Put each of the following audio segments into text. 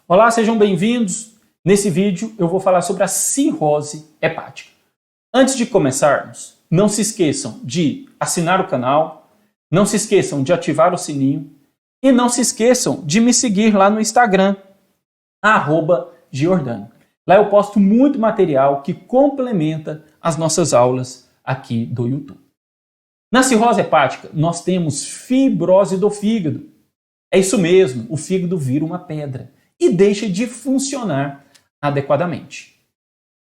Olá, sejam bem-vindos. Nesse vídeo eu vou falar sobre a cirrose hepática. Antes de começarmos, não se esqueçam de assinar o canal, não se esqueçam de ativar o sininho e não se esqueçam de me seguir lá no Instagram, @Giordano. Lá eu posto muito material que complementa as nossas aulas aqui do YouTube. Na cirrose hepática, nós temos fibrose do fígado. É isso mesmo, o fígado vira uma pedra e deixa de funcionar adequadamente.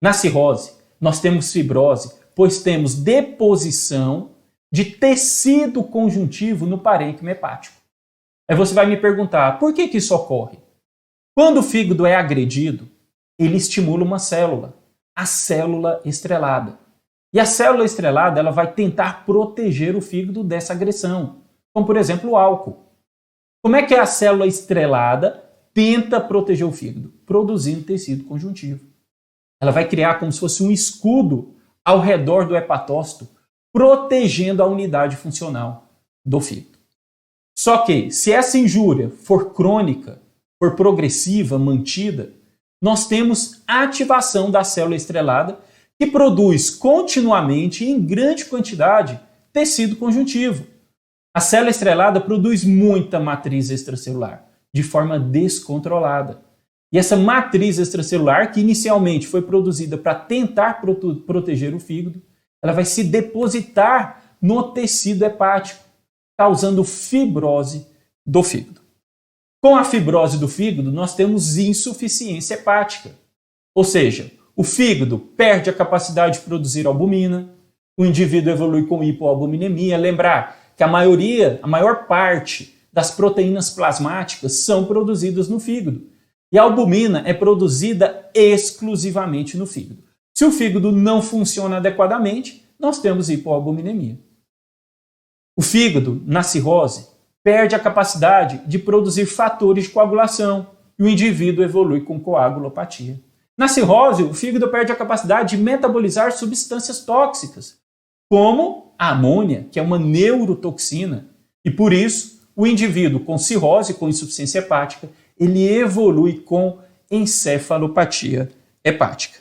Na cirrose, nós temos fibrose, pois temos deposição de tecido conjuntivo no parênquima hepático. Aí você vai me perguntar, por que isso ocorre? Quando o fígado é agredido, ele estimula uma célula, a célula estrelada. E a célula estrelada ela vai tentar proteger o fígado dessa agressão, como por exemplo o álcool. Como é que a célula estrelada tenta proteger o fígado? Produzindo tecido conjuntivo. Ela vai criar como se fosse um escudo ao redor do hepatócito, protegendo a unidade funcional do fígado. Só que, se essa injúria for crônica, for progressiva, mantida, nós temos a ativação da célula estrelada que produz continuamente, em grande quantidade, tecido conjuntivo. A célula estrelada produz muita matriz extracelular, de forma descontrolada. E essa matriz extracelular, que inicialmente foi produzida para tentar proteger o fígado, ela vai se depositar no tecido hepático, causando fibrose do fígado. Com a fibrose do fígado, nós temos insuficiência hepática. Ou seja, o fígado perde a capacidade de produzir albumina, o indivíduo evolui com hipoalbuminemia. Lembrar que a maior parte das proteínas plasmáticas são produzidas no fígado. E a albumina é produzida exclusivamente no fígado. Se o fígado não funciona adequadamente, nós temos hipoalbuminemia. O fígado, na cirrose, perde a capacidade de produzir fatores de coagulação e o indivíduo evolui com coagulopatia. Na cirrose, o fígado perde a capacidade de metabolizar substâncias tóxicas, como a amônia, que é uma neurotoxina, e por isso o indivíduo com cirrose, com insuficiência hepática, ele evolui com encefalopatia hepática.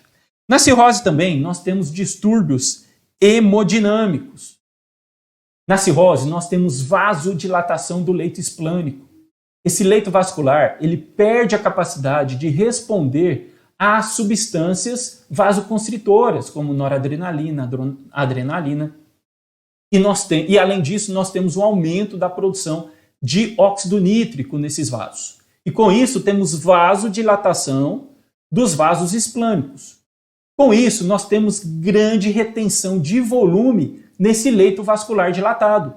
Na cirrose também nós temos distúrbios hemodinâmicos. Na cirrose nós temos vasodilatação do leito esplânico. Esse leito vascular ele perde a capacidade de responder a substâncias vasoconstritoras, como noradrenalina, adrenalina. E além disso, nós temos um aumento da produção de óxido nítrico nesses vasos. E com isso, temos vasodilatação dos vasos esplânicos. Com isso, nós temos grande retenção de volume nesse leito vascular dilatado.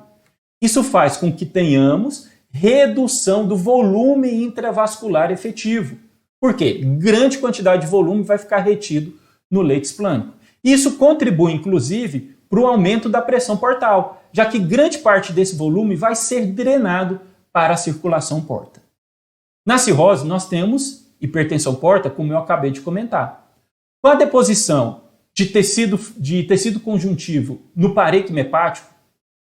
Isso faz com que tenhamos redução do volume intravascular efetivo. Por quê? Grande quantidade de volume vai ficar retido no leito esplânico. Isso contribui, inclusive, para o aumento da pressão portal, já que grande parte desse volume vai ser drenado para a circulação porta. Na cirrose, nós temos hipertensão porta, como eu acabei de comentar. Com a deposição de tecido conjuntivo no parênquima hepático,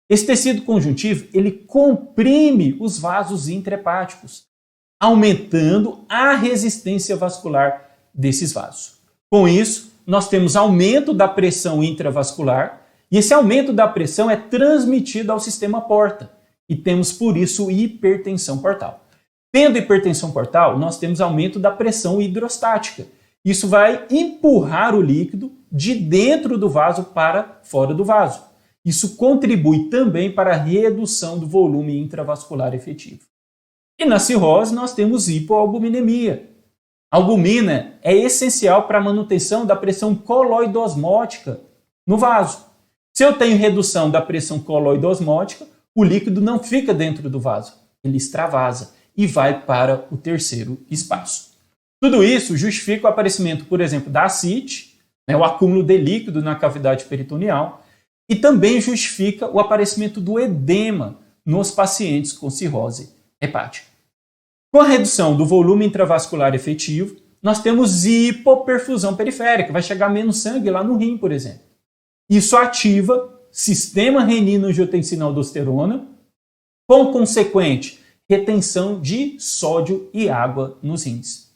esse tecido conjuntivo ele comprime os vasos intrahepáticos, aumentando a resistência vascular desses vasos. Com isso, nós temos aumento da pressão intravascular e esse aumento da pressão é transmitido ao sistema porta e temos, por isso, hipertensão portal. Tendo hipertensão portal, nós temos aumento da pressão hidrostática. Isso vai empurrar o líquido de dentro do vaso para fora do vaso. Isso contribui também para a redução do volume intravascular efetivo. E na cirrose nós temos hipoalbuminemia. A albumina é essencial para a manutenção da pressão coloidosmótica no vaso. Se eu tenho redução da pressão coloidosmótica, o líquido não fica dentro do vaso, ele extravasa e vai para o terceiro espaço. Tudo isso justifica o aparecimento, por exemplo, da ascite, o acúmulo de líquido na cavidade peritoneal, e também justifica o aparecimento do edema nos pacientes com cirrose hepática. Com a redução do volume intravascular efetivo, nós temos hipoperfusão periférica, vai chegar menos sangue lá no rim, por exemplo. Isso ativa sistema renina-angiotensina-aldosterona, com consequente retenção de sódio e água nos rins.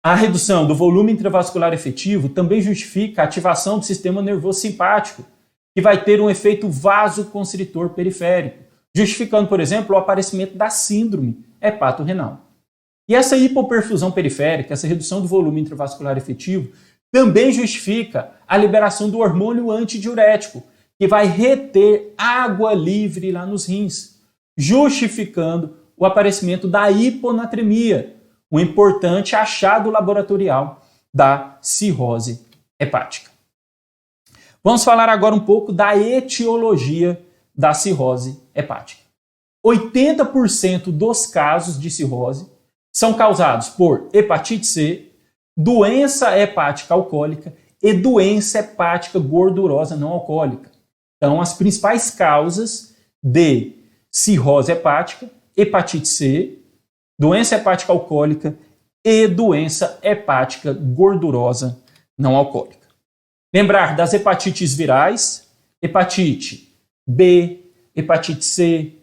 A redução do volume intravascular efetivo também justifica a ativação do sistema nervoso simpático, que vai ter um efeito vasoconstritor periférico, justificando, por exemplo, o aparecimento da síndrome hepatorrenal. E essa hipoperfusão periférica, essa redução do volume intravascular efetivo, também justifica a liberação do hormônio antidiurético, que vai reter água livre lá nos rins, justificando o aparecimento da hiponatremia, um importante achado laboratorial da cirrose hepática. Vamos falar agora um pouco da etiologia da cirrose hepática. 80% dos casos de cirrose são causados por hepatite C, doença hepática alcoólica e doença hepática gordurosa não alcoólica. Então, as principais causas de cirrose hepática, hepatite C, doença hepática alcoólica e doença hepática gordurosa não alcoólica. Lembrar das hepatites virais, hepatite B, hepatite C,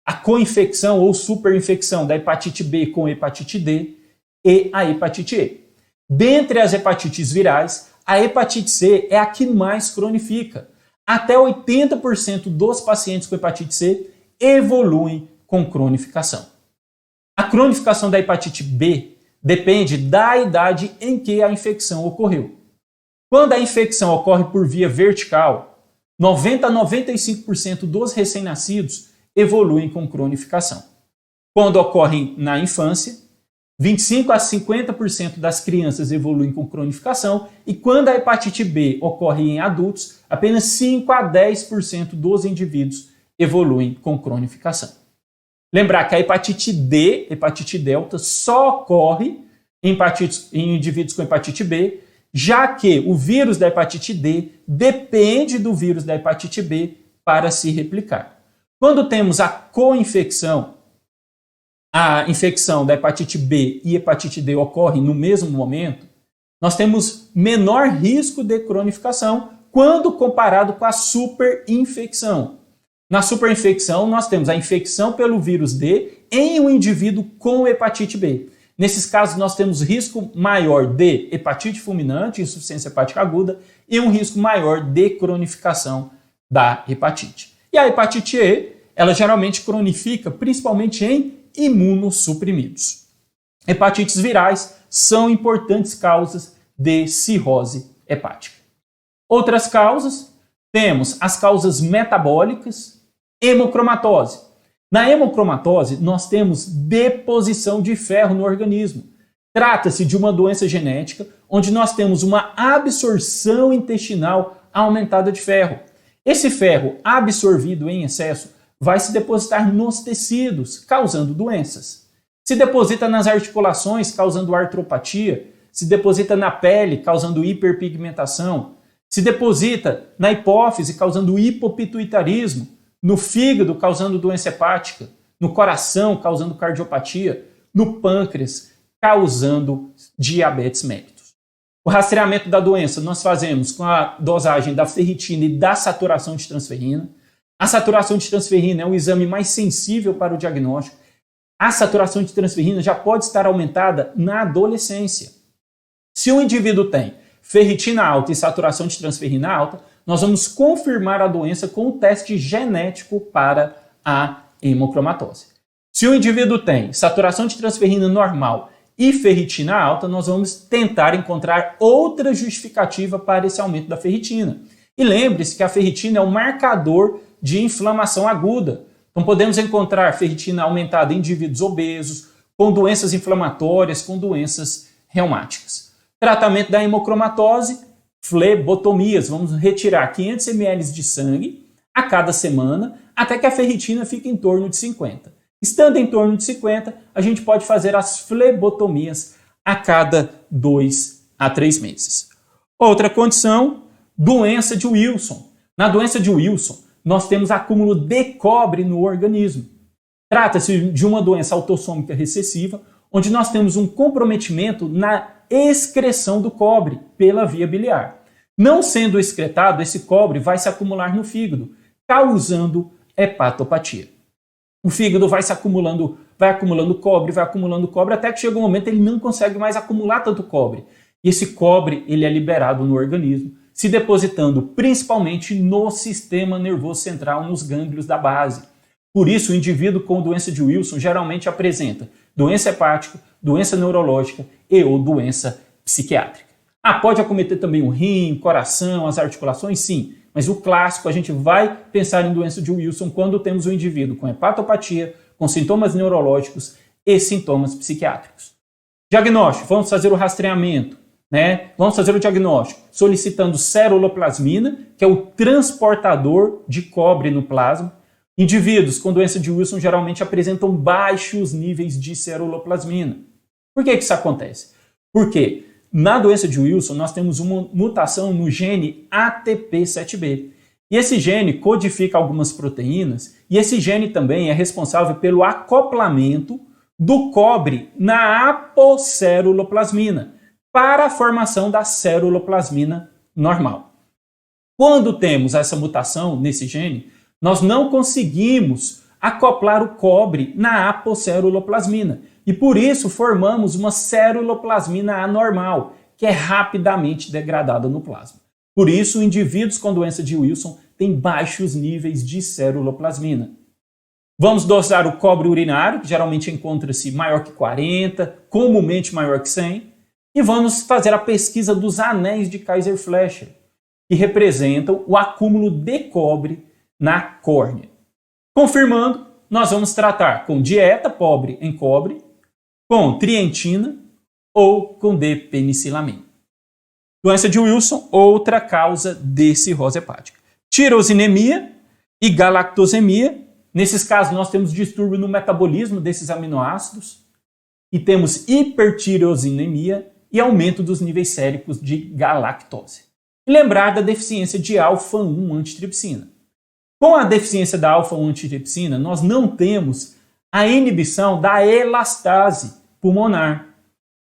a coinfecção ou superinfecção da hepatite B com hepatite D e a hepatite E. Dentre as hepatites virais, a hepatite C é a que mais cronifica. Até 80% dos pacientes com hepatite C evoluem com cronificação. A cronificação da hepatite B depende da idade em que a infecção ocorreu. Quando a infecção ocorre por via vertical, 90 a 95% dos recém-nascidos evoluem com cronificação. Quando ocorre na infância, 25 a 50% das crianças evoluem com cronificação e quando a hepatite B ocorre em adultos, apenas 5 a 10% dos indivíduos evoluem com cronificação. Lembrar que a hepatite D, hepatite delta, só ocorre em indivíduos com hepatite B, já que o vírus da hepatite D depende do vírus da hepatite B para se replicar. Quando temos a coinfecção, a infecção da hepatite B e hepatite D ocorre no mesmo momento, nós temos menor risco de cronificação quando comparado com a superinfecção. Na superinfecção, nós temos a infecção pelo vírus D em um indivíduo com hepatite B. Nesses casos, nós temos risco maior de hepatite fulminante, insuficiência hepática aguda, e um risco maior de cronificação da hepatite. E a hepatite E, ela geralmente cronifica principalmente em imunossuprimidos. Hepatites virais são importantes causas de cirrose hepática. Outras causas, temos as causas metabólicas, hemocromatose. Na hemocromatose, nós temos deposição de ferro no organismo. Trata-se de uma doença genética onde nós temos uma absorção intestinal aumentada de ferro. Esse ferro absorvido em excesso vai se depositar nos tecidos, causando doenças. Se deposita nas articulações, causando artropatia. Se deposita na pele, causando hiperpigmentação. Se deposita na hipófise, causando hipopituitarismo. No fígado, causando doença hepática. No coração, causando cardiopatia. No pâncreas, causando diabetes mellitus. O rastreamento da doença nós fazemos com a dosagem da ferritina e da saturação de transferrina. A saturação de transferrina é o exame mais sensível para o diagnóstico. A saturação de transferrina já pode estar aumentada na adolescência. Se o indivíduo tem ferritina alta e saturação de transferrina alta, nós vamos confirmar a doença com o teste genético para a hemocromatose. Se o indivíduo tem saturação de transferrina normal e ferritina alta, nós vamos tentar encontrar outra justificativa para esse aumento da ferritina. E lembre-se que a ferritina é um marcador de inflamação aguda. Então podemos encontrar ferritina aumentada em indivíduos obesos, com doenças inflamatórias, com doenças reumáticas. Tratamento da hemocromatose, flebotomias. Vamos retirar 500 ml de sangue a cada semana, até que a ferritina fique em torno de 50. Estando em torno de 50, a gente pode fazer as flebotomias a cada 2 a 3 meses. Outra condição, doença de Wilson. Na doença de Wilson, nós temos acúmulo de cobre no organismo. Trata-se de uma doença autossômica recessiva, onde nós temos um comprometimento na excreção do cobre pela via biliar. Não sendo excretado, esse cobre vai se acumular no fígado, causando hepatopatia. o fígado vai acumulando cobre, até que chega um momento ele não consegue mais acumular tanto cobre. E esse cobre ele é liberado no organismo, se depositando principalmente no sistema nervoso central, nos gânglios da base. Por isso, o indivíduo com doença de Wilson geralmente apresenta doença hepática, doença neurológica e ou doença psiquiátrica. Pode acometer também o rim, coração, as articulações? Sim, mas o clássico a gente vai pensar em doença de Wilson quando temos um indivíduo com hepatopatia, com sintomas neurológicos e sintomas psiquiátricos. Diagnóstico, vamos fazer o rastreamento, né? Vamos fazer o diagnóstico solicitando ceruloplasmina, que é o transportador de cobre no plasma. Indivíduos com doença de Wilson geralmente apresentam baixos níveis de ceruloplasmina. Por que isso acontece? Porque na doença de Wilson nós temos uma mutação no gene ATP7B. E esse gene codifica algumas proteínas e esse gene também é responsável pelo acoplamento do cobre na apoceruloplasmina para a formação da ceruloplasmina normal. Quando temos essa mutação nesse gene, nós não conseguimos acoplar o cobre na apoceruloplasmina e por isso formamos uma ceruloplasmina anormal, que é rapidamente degradada no plasma. Por isso, indivíduos com doença de Wilson têm baixos níveis de ceruloplasmina. Vamos dosar o cobre urinário, que geralmente encontra-se maior que 40, comumente maior que 100, e vamos fazer a pesquisa dos anéis de Kayser-Fleischer, que representam o acúmulo de cobre na córnea. Confirmando, nós vamos tratar com dieta pobre em cobre, com trientina ou com D-penicilamina. Doença de Wilson, outra causa de cirrose hepática. Tirosinemia e galactosemia. Nesses casos, nós temos distúrbio no metabolismo desses aminoácidos e temos hipertirosinemia e aumento dos níveis séricos de galactose. E lembrar da deficiência de alfa-1 antitripsina. Com a deficiência da alfa-1 antitripsina, nós não temos a inibição da elastase pulmonar.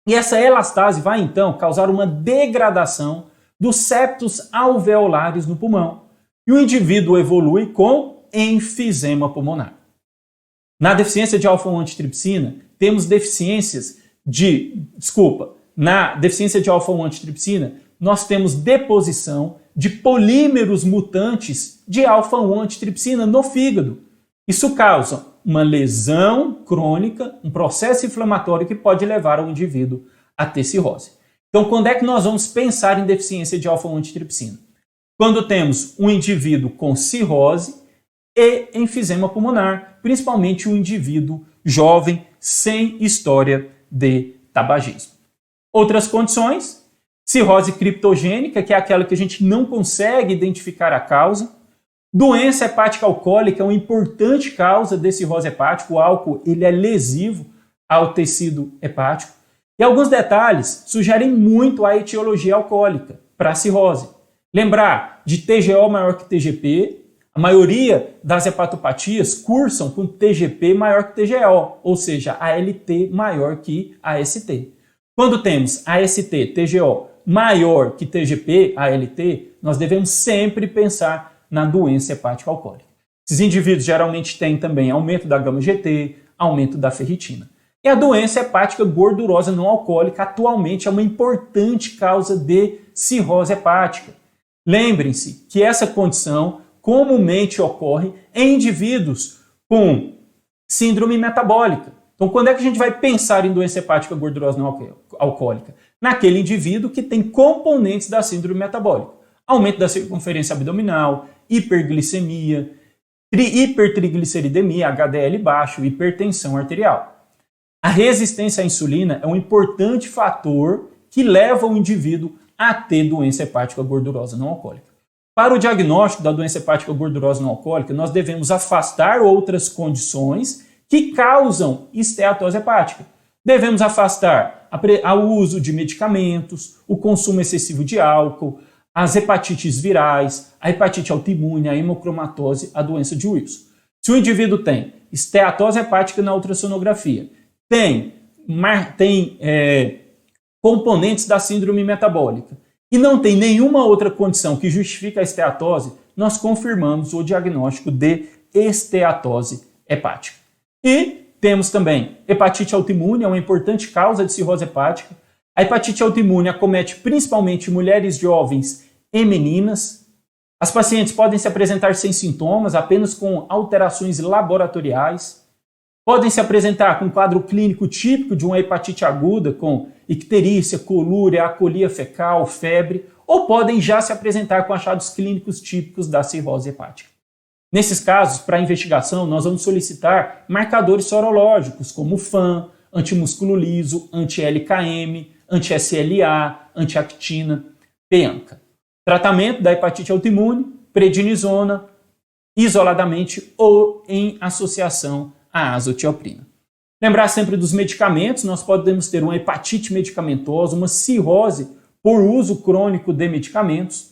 E essa elastase vai, então, causar uma degradação dos septos alveolares no pulmão. E o indivíduo evolui com enfisema pulmonar. Na deficiência de alfa-1 antitripsina, temos na deficiência de alfa-1 antitripsina, nós temos deposição de polímeros mutantes de alfa-1 antitripsina no fígado. Isso causa uma lesão crônica, um processo inflamatório que pode levar ao indivíduo a ter cirrose. Então, quando é que nós vamos pensar em deficiência de alfa-1 antitripsina? Quando temos um indivíduo com cirrose e enfisema pulmonar, principalmente um indivíduo jovem sem história de tabagismo. Outras condições: cirrose criptogênica, que é aquela que a gente não consegue identificar a causa. Doença hepática alcoólica é uma importante causa de cirrose hepática. O álcool ele é lesivo ao tecido hepático. E alguns detalhes sugerem muito a etiologia alcoólica para a cirrose. Lembrar de TGO maior que TGP. A maioria das hepatopatias cursam com TGP maior que TGO, ou seja, ALT maior que AST. Quando temos AST, TGO maior que TGP, ALT, nós devemos sempre pensar na doença hepática alcoólica. Esses indivíduos geralmente têm também aumento da gama-GT, aumento da ferritina. E a doença hepática gordurosa não alcoólica atualmente é uma importante causa de cirrose hepática. Lembrem-se que essa condição comumente ocorre em indivíduos com síndrome metabólica. Então, quando é que a gente vai pensar em doença hepática gordurosa não alcoólica? Naquele indivíduo que tem componentes da síndrome metabólica. Aumento da circunferência abdominal, hiperglicemia, hipertrigliceridemia, HDL baixo, hipertensão arterial. A resistência à insulina é um importante fator que leva o indivíduo a ter doença hepática gordurosa não alcoólica. Para o diagnóstico da doença hepática gordurosa não alcoólica, nós devemos afastar outras condições que causam esteatose hepática. Devemos afastar o uso de medicamentos, o consumo excessivo de álcool, as hepatites virais, a hepatite autoimune, a hemocromatose, a doença de Wilson. Se o indivíduo tem esteatose hepática na ultrassonografia, tem componentes da síndrome metabólica e não tem nenhuma outra condição que justifique a esteatose, nós confirmamos o diagnóstico de esteatose hepática. E temos também hepatite autoimune, é uma importante causa de cirrose hepática. A hepatite autoimune acomete principalmente mulheres jovens e meninas. As pacientes podem se apresentar sem sintomas, apenas com alterações laboratoriais. Podem se apresentar com um quadro clínico típico de uma hepatite aguda, com icterícia, colúria, acolia fecal, febre, ou podem já se apresentar com achados clínicos típicos da cirrose hepática. Nesses casos, para investigação, nós vamos solicitar marcadores sorológicos, como FAM, antimúsculo liso, anti-LKM, anti-SLA, anti-actina, PANCA. Tratamento da hepatite autoimune, prednisona, isoladamente ou em associação à azotioprina. Lembrar sempre dos medicamentos, nós podemos ter uma hepatite medicamentosa, uma cirrose por uso crônico de medicamentos,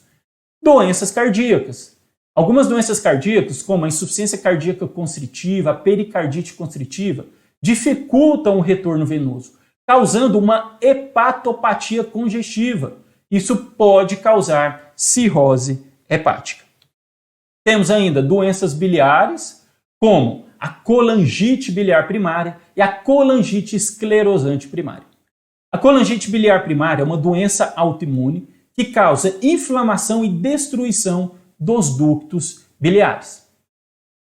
doenças cardíacas. Algumas doenças cardíacas, como a insuficiência cardíaca constritiva, a pericardite constritiva, dificultam o retorno venoso, causando uma hepatopatia congestiva. Isso pode causar cirrose hepática. Temos ainda doenças biliares, como a colangite biliar primária e a colangite esclerosante primária. A colangite biliar primária é uma doença autoimune que causa inflamação e destruição dos ductos biliares.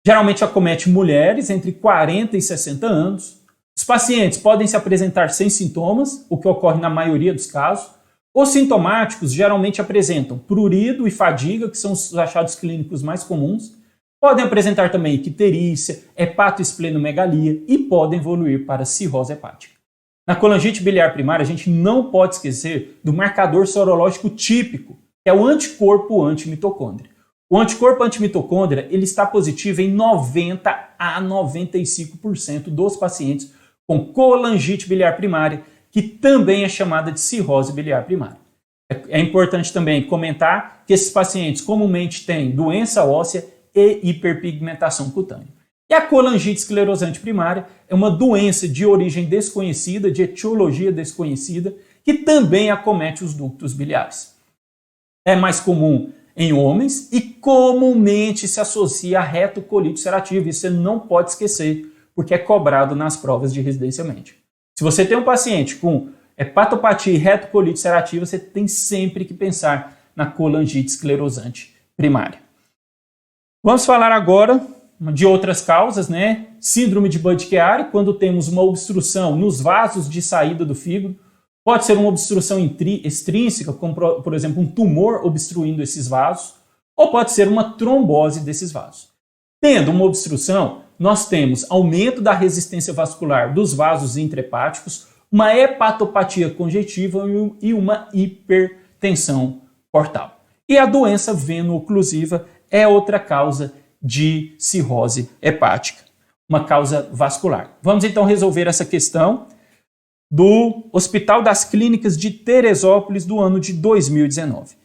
Geralmente acomete mulheres entre 40 e 60 anos. Os pacientes podem se apresentar sem sintomas, o que ocorre na maioria dos casos. Os sintomáticos geralmente apresentam prurido e fadiga, que são os achados clínicos mais comuns. Podem apresentar também icterícia, hepatoesplenomegalia e podem evoluir para cirrose hepática. Na colangite biliar primária, a gente não pode esquecer do marcador sorológico típico, que é o anticorpo antimitocôndria. O anticorpo antimitocôndria ele está positivo em 90 a 95% dos pacientes com colangite biliar primária, que também é chamada de cirrose biliar primária. É importante também comentar que esses pacientes comumente têm doença óssea e hiperpigmentação cutânea. E a colangite esclerosante primária é uma doença de origem desconhecida, de etiologia desconhecida, que também acomete os ductos biliares. É mais comum em homens e comumente se associa a retocolite ulcerativa. Isso você não pode esquecer, porque é cobrado nas provas de residência médica. Se você tem um paciente com hepatopatia e retocolite ulcerativa, você tem sempre que pensar na colangite esclerosante primária. Vamos falar agora de outras causas, né? Síndrome de Budd-Chiari, quando temos uma obstrução nos vasos de saída do fígado. Pode ser uma obstrução extrínseca, como por exemplo um tumor obstruindo esses vasos, ou pode ser uma trombose desses vasos. Tendo uma obstrução, nós temos aumento da resistência vascular dos vasos intrahepáticos, uma hepatopatia congestiva e uma hipertensão portal. E a doença veno-oclusiva é outra causa de cirrose hepática, uma causa vascular. Vamos então resolver essa questão do Hospital das Clínicas de Teresópolis do ano de 2019.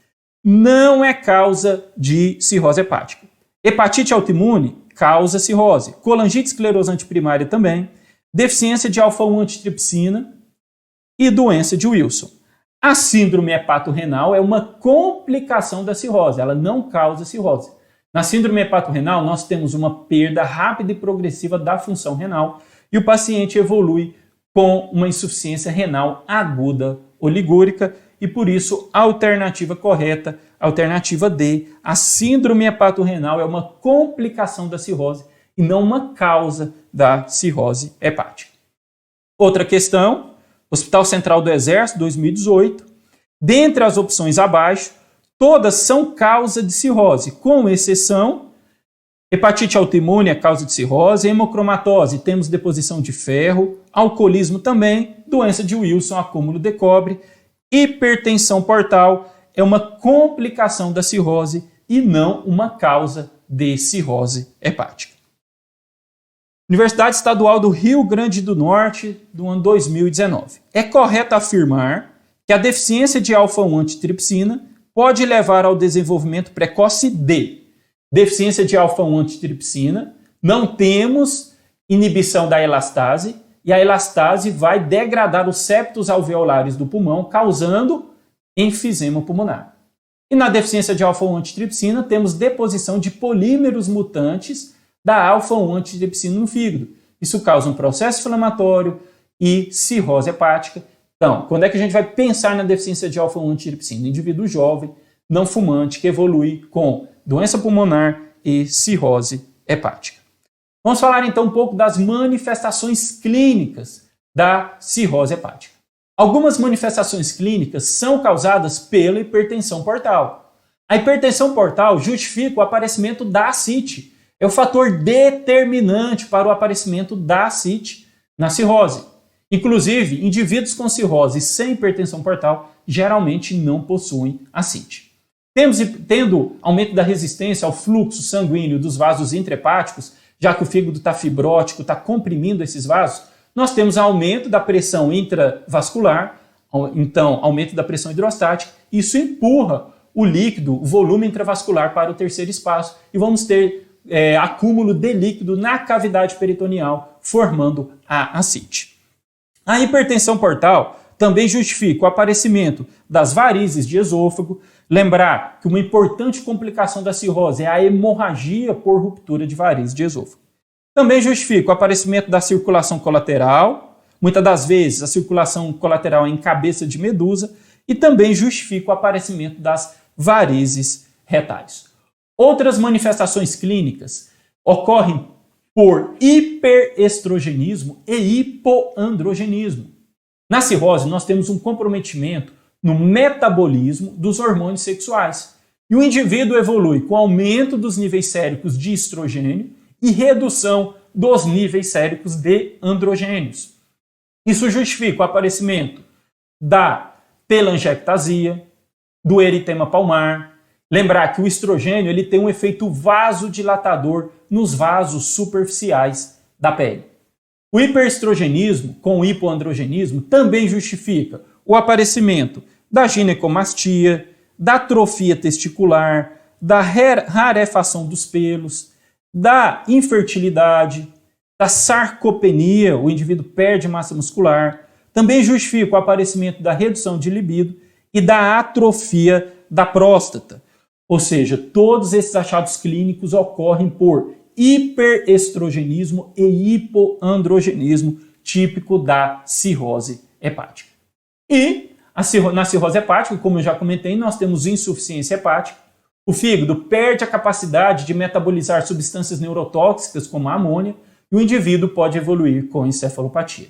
Não é causa de cirrose hepática. Hepatite autoimune causa cirrose. Colangite esclerosante primária também. Deficiência de alfa-1 antitripsina e doença de Wilson. A síndrome hepatorrenal é uma complicação da cirrose, ela não causa cirrose. Na síndrome hepatorrenal, nós temos uma perda rápida e progressiva da função renal e o paciente evolui com uma insuficiência renal aguda oligúrica e, por isso, a alternativa correta, alternativa D, a síndrome hepatorrenal é uma complicação da cirrose e não uma causa da cirrose hepática. Outra questão, Hospital Central do Exército, 2018. Dentre as opções abaixo, todas são causa de cirrose, com exceção hepatite autoimune é causa de cirrose, hemocromatose, temos deposição de ferro, alcoolismo também, doença de Wilson, acúmulo de cobre, hipertensão portal é uma complicação da cirrose e não uma causa de cirrose hepática. Universidade Estadual do Rio Grande do Norte, do ano 2019. É correto afirmar que a deficiência de alfa-1 antitripsina pode levar ao desenvolvimento precoce de deficiência de alfa-1 antitripsina, não temos inibição da elastase, e a elastase vai degradar os septos alveolares do pulmão, causando enfisema pulmonar. E na deficiência de alfa-1 antitripsina, temos deposição de polímeros mutantes da alfa-1-antitrypsina no fígado. Isso causa um processo inflamatório e cirrose hepática. Então, quando é que a gente vai pensar na deficiência de alfa-1-antitrypsina? Indivíduo jovem, não fumante, que evolui com doença pulmonar e cirrose hepática. Vamos falar então um pouco das manifestações clínicas da cirrose hepática. Algumas manifestações clínicas são causadas pela hipertensão portal. A hipertensão portal justifica o aparecimento da ascite. É o fator determinante para o aparecimento da ascite na cirrose. Inclusive, indivíduos com cirrose sem hipertensão portal geralmente não possuem ascite. Tendo aumento da resistência ao fluxo sanguíneo dos vasos intrahepáticos, já que o fígado está fibrótico, está comprimindo esses vasos, nós temos aumento da pressão intravascular, então aumento da pressão hidrostática, e isso empurra o líquido, o volume intravascular para o terceiro espaço e vamos ter acúmulo de líquido na cavidade peritoneal, formando a ascite. A hipertensão portal também justifica o aparecimento das varizes de esôfago. Lembrar que uma importante complicação da cirrose é a hemorragia por ruptura de varizes de esôfago. Também justifica o aparecimento da circulação colateral, muitas das vezes a circulação colateral é em cabeça de medusa, e também justifica o aparecimento das varizes retais. Outras manifestações clínicas ocorrem por hiperestrogenismo e hipoandrogenismo. Na cirrose, nós temos um comprometimento no metabolismo dos hormônios sexuais. E o indivíduo evolui com aumento dos níveis séricos de estrogênio e redução dos níveis séricos de androgênios. Isso justifica o aparecimento da telangiectasia, do eritema palmar. Lembrar que o estrogênio ele tem um efeito vasodilatador nos vasos superficiais da pele. O hiperestrogenismo com o hipoandrogenismo também justifica o aparecimento da ginecomastia, da atrofia testicular, da rarefação dos pelos, da infertilidade, da sarcopenia, o indivíduo perde massa muscular. Também justifica o aparecimento da redução de libido e da atrofia da próstata. Ou seja, todos esses achados clínicos ocorrem por hiperestrogenismo e hipoandrogenismo típico da cirrose hepática. E na cirrose hepática, como eu já comentei, nós temos insuficiência hepática. O fígado perde a capacidade de metabolizar substâncias neurotóxicas como a amônia e o indivíduo pode evoluir com encefalopatia.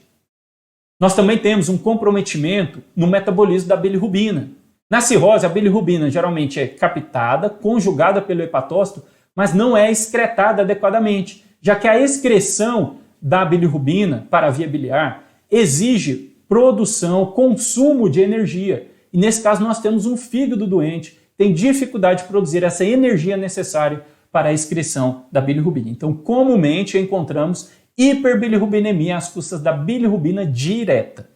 Nós também temos um comprometimento no metabolismo da bilirrubina. Na cirrose, a bilirrubina geralmente é captada, conjugada pelo hepatócito, mas não é excretada adequadamente, já que a excreção da bilirrubina para a via biliar exige produção, consumo de energia. E nesse caso nós temos um fígado doente, tem dificuldade de produzir essa energia necessária para a excreção da bilirrubina. Então, comumente encontramos hiperbilirrubinemia às custas da bilirrubina direta.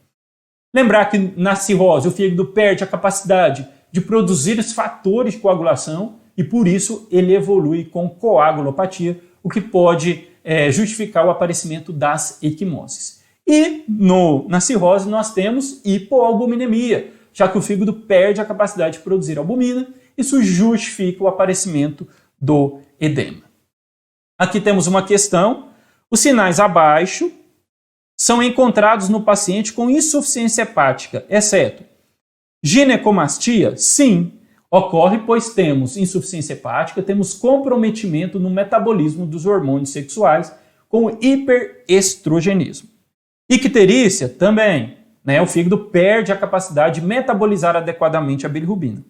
Lembrar que na cirrose o fígado perde a capacidade de produzir os fatores de coagulação e por isso ele evolui com coagulopatia, o que pode justificar o aparecimento das equimoses. E na cirrose nós temos hipoalbuminemia, já que o fígado perde a capacidade de produzir albumina, isso justifica o aparecimento do edema. Aqui temos uma questão, os sinais abaixo são encontrados no paciente com insuficiência hepática, exceto ginecomastia? Sim, ocorre pois temos insuficiência hepática, temos comprometimento no metabolismo dos hormônios sexuais com hiperestrogenismo. Icterícia também, o fígado perde a capacidade de metabolizar adequadamente a bilirrubina.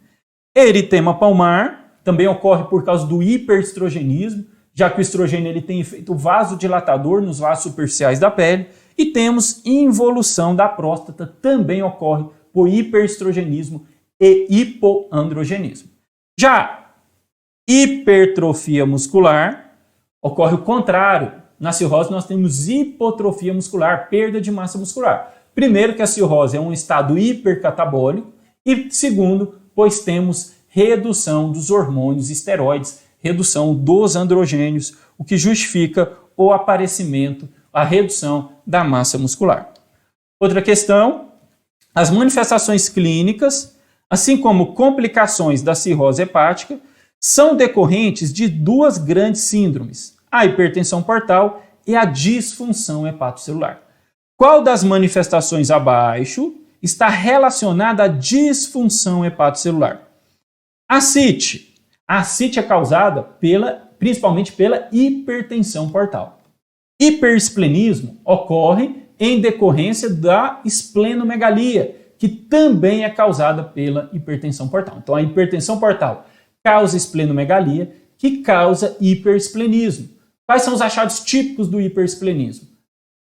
Eritema palmar também ocorre por causa do hiperestrogenismo, já que o estrogênio ele tem efeito vasodilatador nos vasos superficiais da pele, e temos involução da próstata, também ocorre por hiperestrogenismo e hipoandrogenismo. Já hipertrofia muscular ocorre o contrário. Na cirrose nós temos hipotrofia muscular, perda de massa muscular. Primeiro que a cirrose é um estado hipercatabólico e segundo, pois temos redução dos hormônios esteroides, redução dos androgênios, o que justifica o aparecimento, a redução da massa muscular. Outra questão, as manifestações clínicas, assim como complicações da cirrose hepática, são decorrentes de duas grandes síndromes, a hipertensão portal e a disfunção hepatocelular. Qual das manifestações abaixo está relacionada à disfunção hepatocelular? Ascite. A ascite é causada principalmente pela hipertensão portal. Hiperesplenismo ocorre em decorrência da esplenomegalia, que também é causada pela hipertensão portal. Então, a hipertensão portal causa esplenomegalia, que causa hiperesplenismo. Quais são os achados típicos do hiperesplenismo?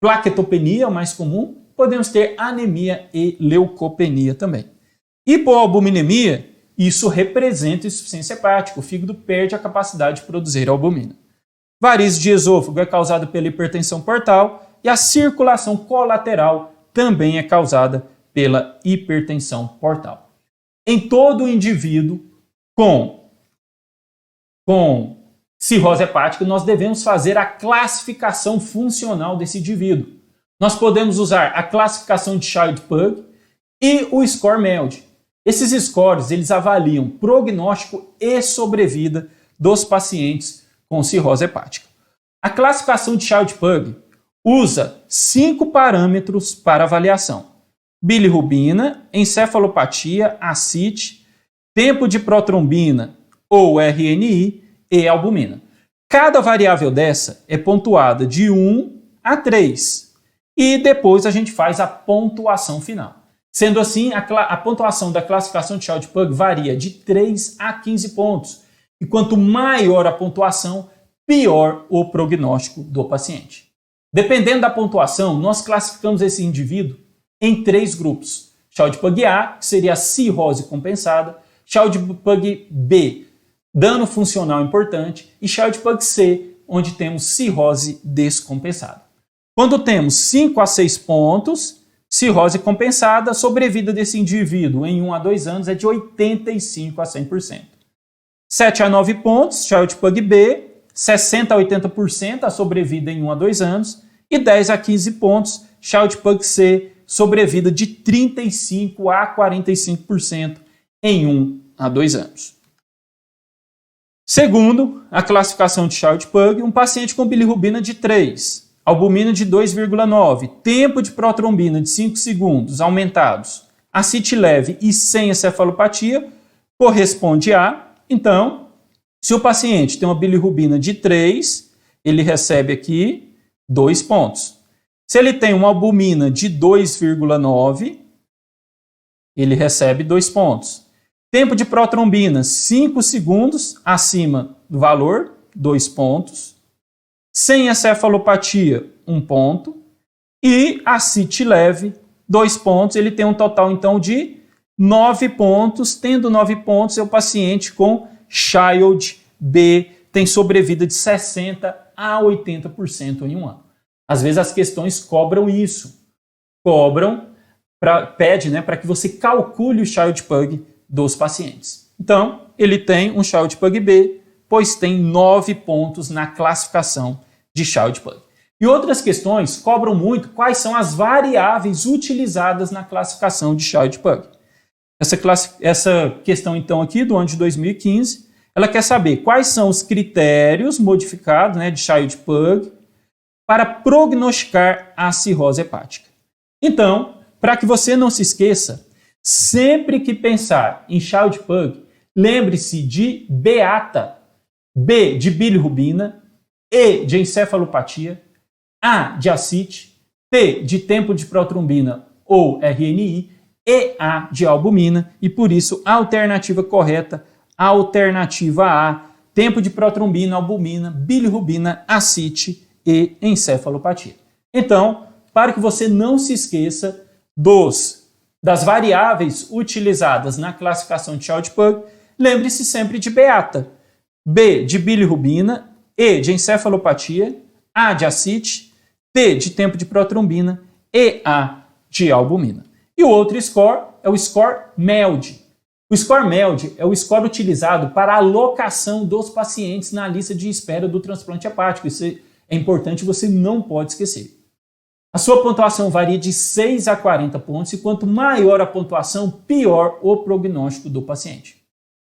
Plaquetopenia é o mais comum, podemos ter anemia e leucopenia também. Hipoalbuminemia, isso representa insuficiência hepática, o fígado perde a capacidade de produzir albumina. Varizes de esôfago é causada pela hipertensão portal e a circulação colateral também é causada pela hipertensão portal. Em todo indivíduo com cirrose hepática, nós devemos fazer a classificação funcional desse indivíduo. Nós podemos usar a classificação de Child-Pugh e o score MELD. Esses scores, eles avaliam prognóstico e sobrevida dos pacientes com cirrose hepática. A classificação de Child-Pugh usa 5 parâmetros para avaliação: bilirrubina, encefalopatia, ascite, tempo de protrombina ou RNI e albumina. Cada variável dessa é pontuada de 1 a 3 e depois a gente faz a pontuação final. Sendo assim, a pontuação da classificação de Child-Pugh varia de 3 a 15 pontos. E quanto maior a pontuação, pior o prognóstico do paciente. Dependendo da pontuação, nós classificamos esse indivíduo em 3 grupos. Child-Pugh A, que seria a cirrose compensada, Child-Pugh B, dano funcional importante, e Child-Pugh C, onde temos cirrose descompensada. Quando temos 5 a 6 pontos, cirrose compensada, a sobrevida desse indivíduo em 1 a 2 anos é de 85 a 100%. 7 a 9 pontos, Child-Pugh B, 60 a 80% a sobrevida em 1 a 2 anos, e 10 a 15 pontos, Child-Pugh C, sobrevida de 35 a 45% em 1 a 2 anos. Segundo a classificação de Child-Pugh, um paciente com bilirrubina de 3, albumina de 2,9, tempo de protrombina de 5 segundos aumentados, ascite leve e sem encefalopatia, corresponde a... Então, se o paciente tem uma bilirrubina de 3, ele recebe aqui 2 pontos. Se ele tem uma albumina de 2,9, ele recebe 2 pontos. Tempo de protrombina, 5 segundos acima do valor, 2 pontos. Sem encefalopatia, 1 ponto. E ascite leve, 2 pontos. Ele tem um total, então, de 9 pontos. Tendo 9 pontos, é o paciente com Child B, tem sobrevida de 60% a 80% em 1 ano. Às vezes as questões cobram isso. Pede, né, para que você calcule o Child-Pugh dos pacientes. Então, ele tem um Child-Pugh B, pois tem 9 pontos na classificação de Child-Pugh. E outras questões cobram muito quais são as variáveis utilizadas na classificação de Child-Pugh. Essa questão, então, aqui do ano de 2015, ela quer saber quais são os critérios modificados, né, de Child-Pugh para prognosticar a cirrose hepática. Então, para que você não se esqueça, sempre que pensar em Child-Pugh, lembre-se de beata, B de bilirrubina, E de encefalopatia, A de ascite, T de tempo de protrombina ou RNI, e A de albumina, e por isso a alternativa correta, a alternativa A, tempo de protrombina, albumina, bilirrubina, ascite e encefalopatia. Então, para que você não se esqueça das variáveis utilizadas na classificação de Child-Pugh, lembre-se sempre de beata, B de bilirrubina, E de encefalopatia, A de ascite, T de tempo de protrombina e A de albumina. E o outro score é o score MELD. O score MELD é o score utilizado para a alocação dos pacientes na lista de espera do transplante hepático. Isso é importante, você não pode esquecer. A sua pontuação varia de 6 a 40 pontos e quanto maior a pontuação, pior o prognóstico do paciente.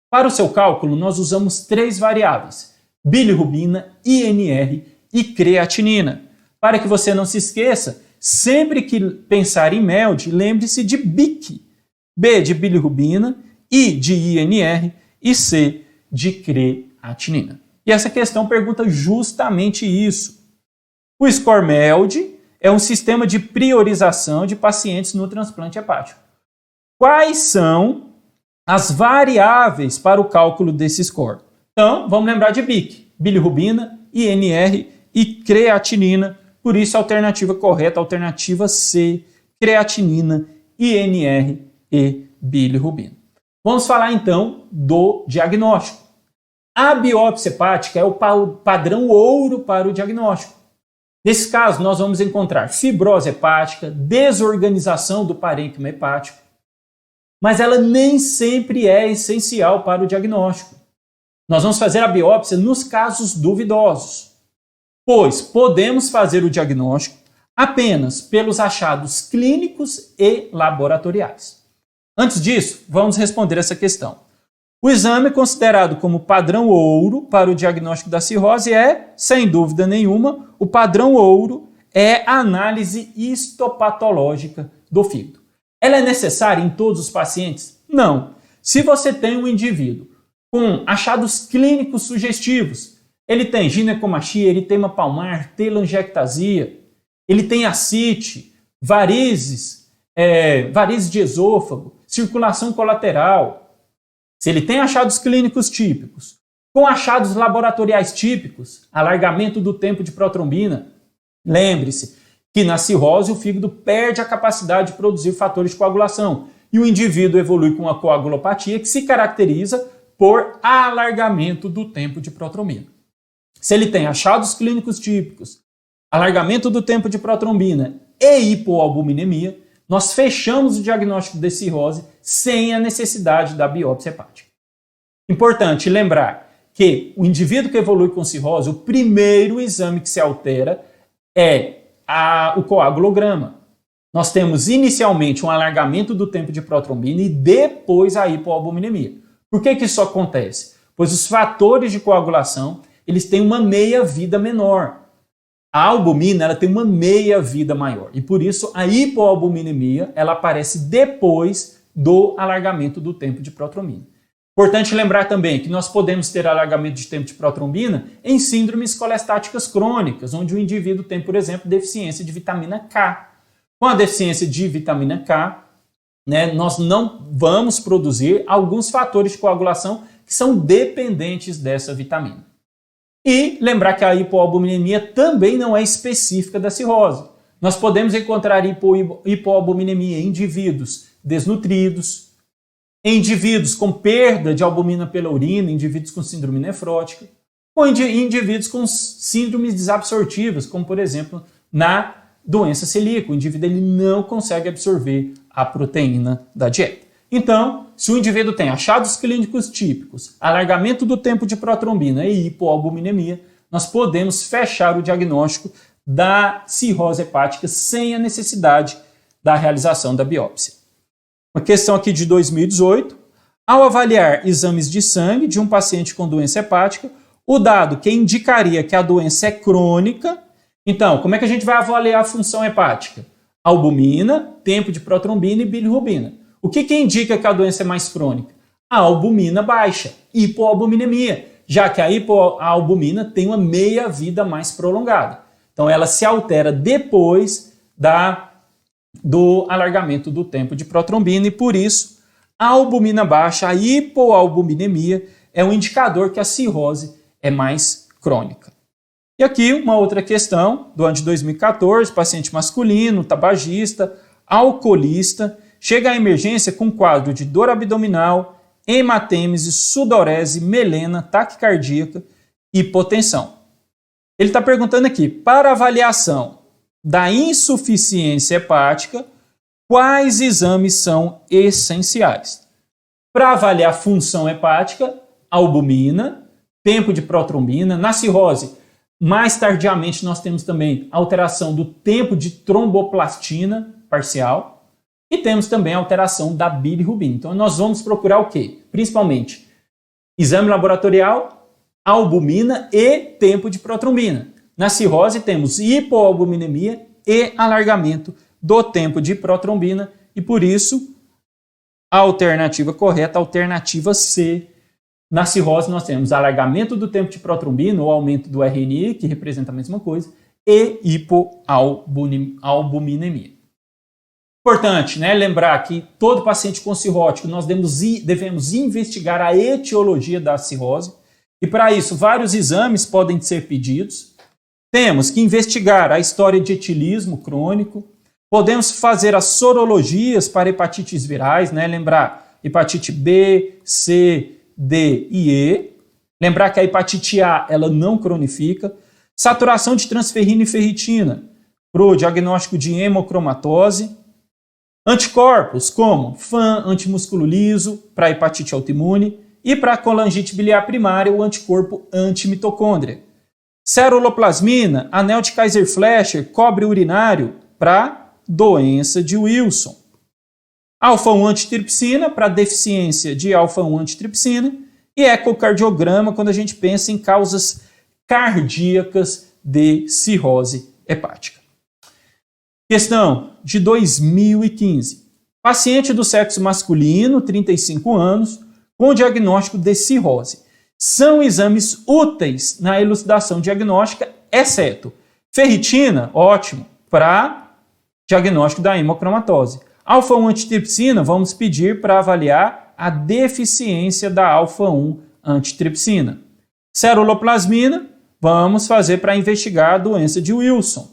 Para o seu cálculo, nós usamos 3 variáveis: bilirrubina, INR e creatinina. Para que você não se esqueça, sempre que pensar em MELD, lembre-se de BIC. B de bilirrubina, I de INR e C de creatinina. E essa questão pergunta justamente isso. O SCORE-MELD é um sistema de priorização de pacientes no transplante hepático. Quais são as variáveis para o cálculo desse score? Então, vamos lembrar de BIC, bilirrubina, INR e creatinina. Por isso, a alternativa correta, a alternativa C, creatinina, INR e bilirrubina. Vamos falar então do diagnóstico. A biópsia hepática é o padrão ouro para o diagnóstico. Nesse caso, nós vamos encontrar fibrose hepática, desorganização do parênquima hepático, mas ela nem sempre é essencial para o diagnóstico. Nós vamos fazer a biópsia nos casos duvidosos, pois podemos fazer o diagnóstico apenas pelos achados clínicos e laboratoriais. Antes disso, vamos responder essa questão. O exame considerado como padrão ouro para o diagnóstico da cirrose é, sem dúvida nenhuma, o padrão ouro é a análise histopatológica do fígado. Ela é necessária em todos os pacientes? Não. Se você tem um indivíduo com achados clínicos sugestivos, ele tem ginecomastia, eritema palmar, telangiectasia, ele tem ascite, varizes de esôfago, circulação colateral. Se ele tem achados clínicos típicos, com achados laboratoriais típicos, alargamento do tempo de protrombina, lembre-se que na cirrose o fígado perde a capacidade de produzir fatores de coagulação e o indivíduo evolui com uma coagulopatia que se caracteriza por alargamento do tempo de protrombina. Se ele tem achados clínicos típicos, alargamento do tempo de protrombina e hipoalbuminemia, nós fechamos o diagnóstico de cirrose sem a necessidade da biópsia hepática. Importante lembrar que o indivíduo que evolui com cirrose, o primeiro exame que se altera é o coagulograma. Nós temos inicialmente um alargamento do tempo de protrombina e depois a hipoalbuminemia. Por que isso acontece? Pois os fatores de coagulação eles têm uma meia-vida menor. A albumina ela tem uma meia-vida maior e por isso a hipoalbuminemia ela aparece depois do alargamento do tempo de protrombina. Importante lembrar também que nós podemos ter alargamento de tempo de protrombina em síndromes colestáticas crônicas, onde o indivíduo tem, por exemplo, deficiência de vitamina K. Com a deficiência de vitamina K, nós não vamos produzir alguns fatores de coagulação que são dependentes dessa vitamina. E lembrar que a hipoalbuminemia também não é específica da cirrose. Nós podemos encontrar hipoalbuminemia em indivíduos desnutridos, em indivíduos com perda de albumina pela urina, indivíduos com síndrome nefrótica, ou em indivíduos com síndromes desabsortivas, como por exemplo na doença celíaca. O indivíduo ele não consegue absorver a proteína da dieta. Então, se o indivíduo tem achados clínicos típicos, alargamento do tempo de protrombina e hipoalbuminemia, nós podemos fechar o diagnóstico da cirrose hepática sem a necessidade da realização da biópsia. Uma questão aqui de 2018. Ao avaliar exames de sangue de um paciente com doença hepática, o dado que indicaria que a doença é crônica. Então, como é que a gente vai avaliar a função hepática? Albumina, tempo de protrombina e bilirrubina. O que indica que a doença é mais crônica? A albumina baixa, hipoalbuminemia, já que a hipoalbumina tem uma meia-vida mais prolongada. Então, ela se altera depois do alargamento do tempo de protrombina e, por isso, a albumina baixa, a hipoalbuminemia, é um indicador que a cirrose é mais crônica. E aqui uma outra questão do ano de 2014, paciente masculino, tabagista, alcoolista, chega à emergência com quadro de dor abdominal, hematêmese, sudorese, melena, taquicardíaca e hipotensão. Ele está perguntando aqui, para avaliação da insuficiência hepática, quais exames são essenciais? Para avaliar a função hepática, albumina, tempo de protrombina. Na cirrose, mais tardiamente nós temos também alteração do tempo de tromboplastina parcial. E temos também a alteração da bilirrubina. Então, nós vamos procurar o quê? Principalmente, exame laboratorial, albumina e tempo de protrombina. Na cirrose temos hipoalbuminemia e alargamento do tempo de protrombina e por isso a alternativa correta, a alternativa C. Na cirrose nós temos alargamento do tempo de protrombina ou aumento do RNI, que representa a mesma coisa, e hipoalbuminemia. Importante, né, lembrar que todo paciente com cirrótico nós devemos investigar a etiologia da cirrose e para isso vários exames podem ser pedidos. Temos que investigar a história de etilismo crônico, podemos fazer as sorologias para hepatites virais, né, lembrar hepatite B, C, D e E. Lembrar que a hepatite A ela não cronifica. Saturação de transferrina e ferritina para o diagnóstico de hemocromatose. Anticorpos como FAM, antimusculo liso para hepatite autoimune e para a colangite biliar primária o anticorpo antimitocôndria. Ceruloplasmina, anel de Kaiser-Fleischer, cobre urinário para doença de Wilson. Alfa-1 antitripsina para deficiência de alfa-1 antitripsina e ecocardiograma quando a gente pensa em causas cardíacas de cirrose hepática. Questão de 2015. Paciente do sexo masculino, 35 anos, com diagnóstico de cirrose. São exames úteis na elucidação diagnóstica, exceto ferritina, ótimo, para diagnóstico da hemocromatose. Alfa-1 antitripsina, vamos pedir para avaliar a deficiência da alfa-1 antitripsina. Ceruloplasmina, vamos fazer para investigar a doença de Wilson.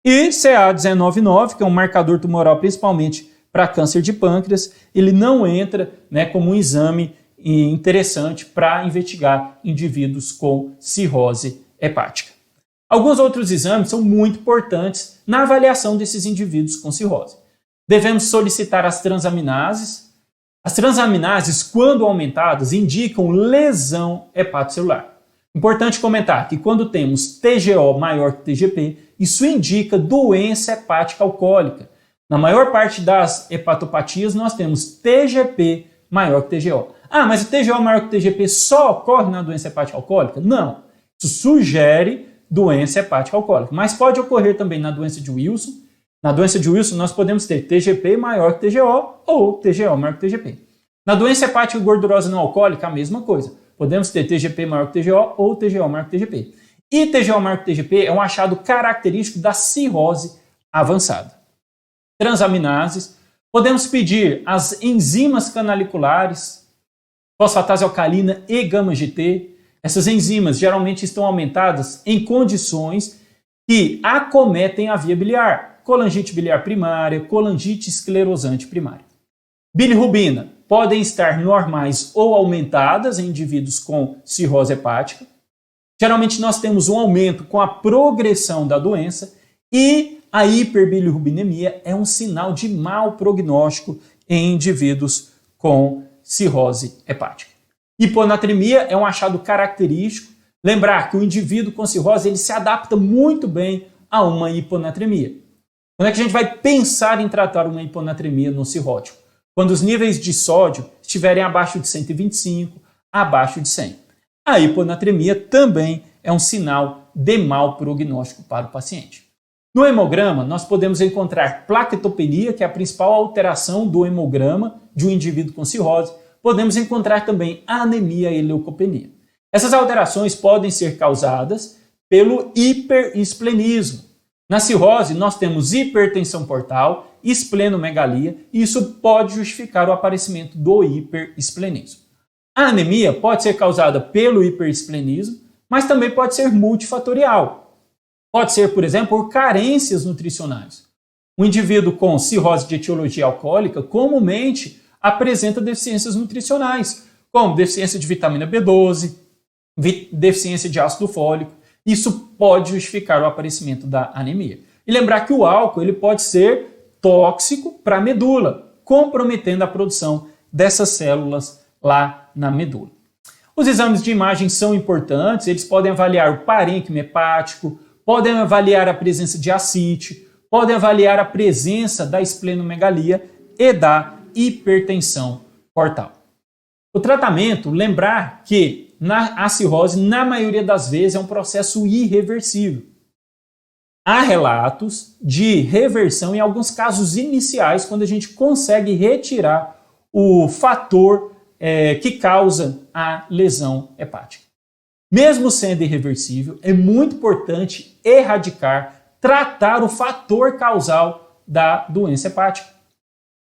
E CA199, que é um marcador tumoral principalmente para câncer de pâncreas, ele não entra, né, como um exame interessante para investigar indivíduos com cirrose hepática. Alguns outros exames são muito importantes na avaliação desses indivíduos com cirrose. Devemos solicitar as transaminases. As transaminases, quando aumentadas, indicam lesão hepatocelular. Importante comentar que quando temos TGO maior que TGP, isso indica doença hepática alcoólica. Na maior parte das hepatopatias, nós temos TGP maior que TGO. Ah, mas o TGO maior que TGP só ocorre na doença hepática alcoólica? Não. Isso sugere doença hepática alcoólica. Mas pode ocorrer também na doença de Wilson. Na doença de Wilson, nós podemos ter TGP maior que TGO ou TGO maior que TGP. Na doença hepática gordurosa não alcoólica, a mesma coisa. Podemos ter TGP maior que TGO ou TGO maior que TGP. E TGO maior que TGP é um achado característico da cirrose avançada. Transaminases. Podemos pedir as enzimas canaliculares, fosfatase alcalina e gama-GT. Essas enzimas geralmente estão aumentadas em condições que acometem a via biliar. Colangite biliar primária, colangite esclerosante primária. Bilirrubina podem estar normais ou aumentadas em indivíduos com cirrose hepática. Geralmente nós temos um aumento com a progressão da doença e a hiperbilirrubinemia é um sinal de mau prognóstico em indivíduos com cirrose hepática. Hiponatremia é um achado característico. Lembrar que o indivíduo com cirrose ele se adapta muito bem a uma hiponatremia. Quando é que a gente vai pensar em tratar uma hiponatremia no cirrótico? Quando os níveis de sódio estiverem abaixo de 125, abaixo de 100. A hiponatremia também é um sinal de mau prognóstico para o paciente. No hemograma, nós podemos encontrar plaquetopenia, que é a principal alteração do hemograma de um indivíduo com cirrose. Podemos encontrar também anemia e leucopenia. Essas alterações podem ser causadas pelo hiperesplenismo. Na cirrose, nós temos hipertensão portal, esplenomegalia, e isso pode justificar o aparecimento do hiperesplenismo. A anemia pode ser causada pelo hiperesplenismo, mas também pode ser multifatorial. Pode ser, por exemplo, por carências nutricionais. Um indivíduo com cirrose de etiologia alcoólica comumente apresenta deficiências nutricionais, como deficiência de vitamina B12, deficiência de ácido fólico. Isso pode justificar o aparecimento da anemia. E lembrar que o álcool ele pode ser tóxico para a medula, comprometendo a produção dessas células lá na medula. Os exames de imagem são importantes, eles podem avaliar o parênquima hepático, podem avaliar a presença de ascite, podem avaliar a presença da esplenomegalia e da hipertensão portal. O tratamento, lembrar que a cirrose, na maioria das vezes, é um processo irreversível. Há relatos de reversão em alguns casos iniciais, quando a gente consegue retirar o fator que causa a lesão hepática. Mesmo sendo irreversível, é muito importante erradicar, tratar o fator causal da doença hepática.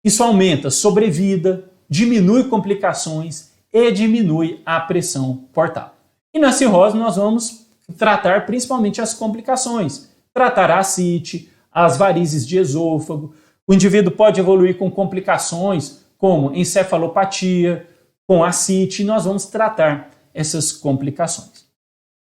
Isso aumenta a sobrevida, diminui complicações e diminui a pressão portal. E na cirrose nós vamos tratar principalmente as complicações, tratar a ascite, as varizes de esôfago. O indivíduo pode evoluir com complicações como encefalopatia, com ascite, e nós vamos tratar essas complicações.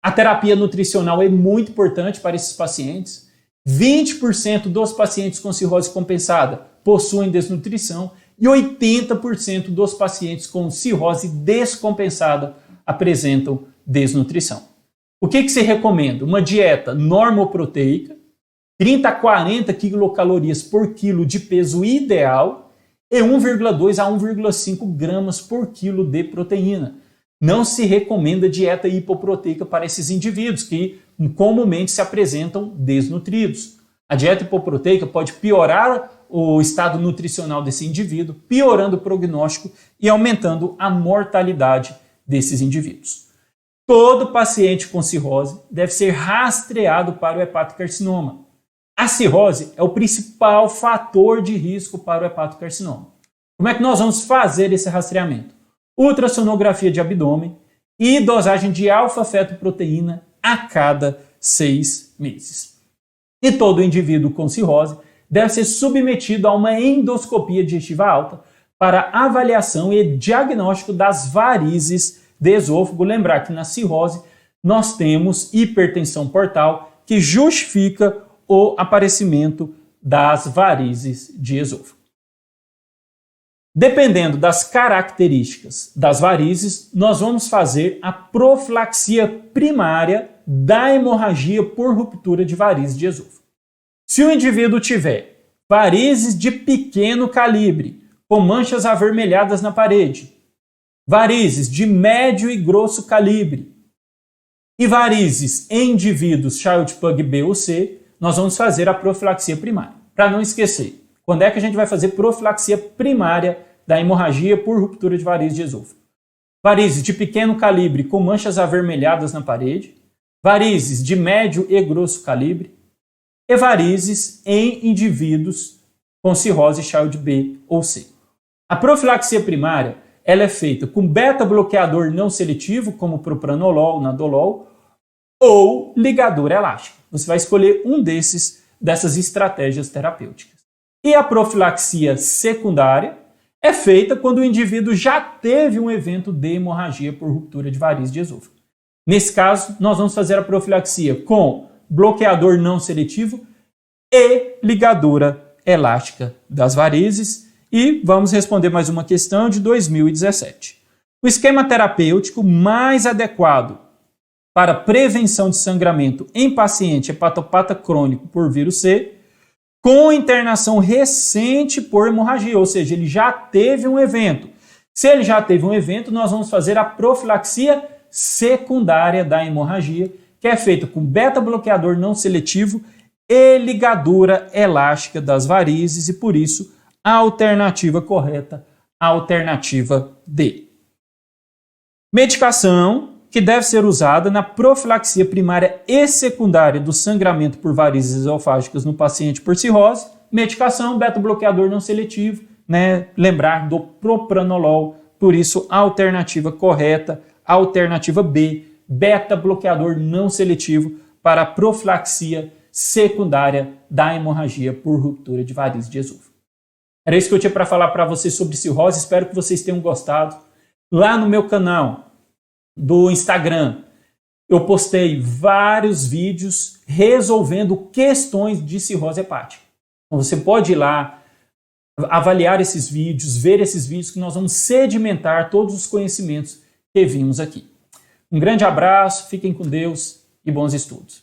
A terapia nutricional é muito importante para esses pacientes. 20% dos pacientes com cirrose compensada possuem desnutrição e 80% dos pacientes com cirrose descompensada apresentam desnutrição. O que se recomenda? Uma dieta normoproteica, 30 a 40 quilocalorias por quilo de peso ideal e 1,2 a 1,5 gramas por quilo de proteína. Não se recomenda dieta hipoproteica para esses indivíduos que comumente se apresentam desnutridos. A dieta hipoproteica pode piorar o estado nutricional desse indivíduo, piorando o prognóstico e aumentando a mortalidade desses indivíduos. Todo paciente com cirrose deve ser rastreado para o hepatocarcinoma. A cirrose é o principal fator de risco para o hepatocarcinoma. Como é que nós vamos fazer esse rastreamento? Ultrassonografia de abdômen e dosagem de alfa-fetoproteína a cada 6 meses. E todo indivíduo com cirrose deve ser submetido a uma endoscopia digestiva alta para avaliação e diagnóstico das varizes de esôfago. Lembrar que na cirrose nós temos hipertensão portal que justifica o aparecimento das varizes de esôfago. Dependendo das características das varizes, nós vamos fazer a profilaxia primária da hemorragia por ruptura de varizes de esôfago. Se o indivíduo tiver varizes de pequeno calibre, com manchas avermelhadas na parede, varizes de médio e grosso calibre e varizes em indivíduos Child-Pugh B ou C, nós vamos fazer a profilaxia primária. Para não esquecer, quando é que a gente vai fazer profilaxia primária da hemorragia por ruptura de varizes de esôfago? Varizes de pequeno calibre com manchas avermelhadas na parede, varizes de médio e grosso calibre e varizes em indivíduos com cirrose Child B ou C. A profilaxia primária ela é feita com beta-bloqueador não seletivo, como propranolol, nadolol, ou ligadura elástica. Você vai escolher um dessas estratégias terapêuticas. E a profilaxia secundária é feita quando o indivíduo já teve um evento de hemorragia por ruptura de varizes de esôfago. Nesse caso, nós vamos fazer a profilaxia com bloqueador não seletivo e ligadura elástica das varizes. E vamos responder mais uma questão de 2017. O esquema terapêutico mais adequado para prevenção de sangramento em paciente hepatopata crônico por vírus C, com internação recente por hemorragia, ou seja, ele já teve um evento. Se ele já teve um evento, nós vamos fazer a profilaxia secundária da hemorragia, que é feita com beta-bloqueador não seletivo e ligadura elástica das varizes, e por isso a alternativa correta, a alternativa D. Medicação que deve ser usada na profilaxia primária e secundária do sangramento por varizes esofágicas no paciente por cirrose, medicação beta-bloqueador não seletivo, lembrar do propranolol, por isso a alternativa correta, a alternativa B, beta-bloqueador não seletivo para a profilaxia secundária da hemorragia por ruptura de varizes de esôfago. Era isso que eu tinha para falar para vocês sobre cirrose, espero que vocês tenham gostado. Lá no meu canal do Instagram, eu postei vários vídeos resolvendo questões de cirrose hepática. Então você pode ir lá, avaliar esses vídeos, ver esses vídeos que nós vamos sedimentar todos os conhecimentos que vimos aqui. Um grande abraço, fiquem com Deus e bons estudos.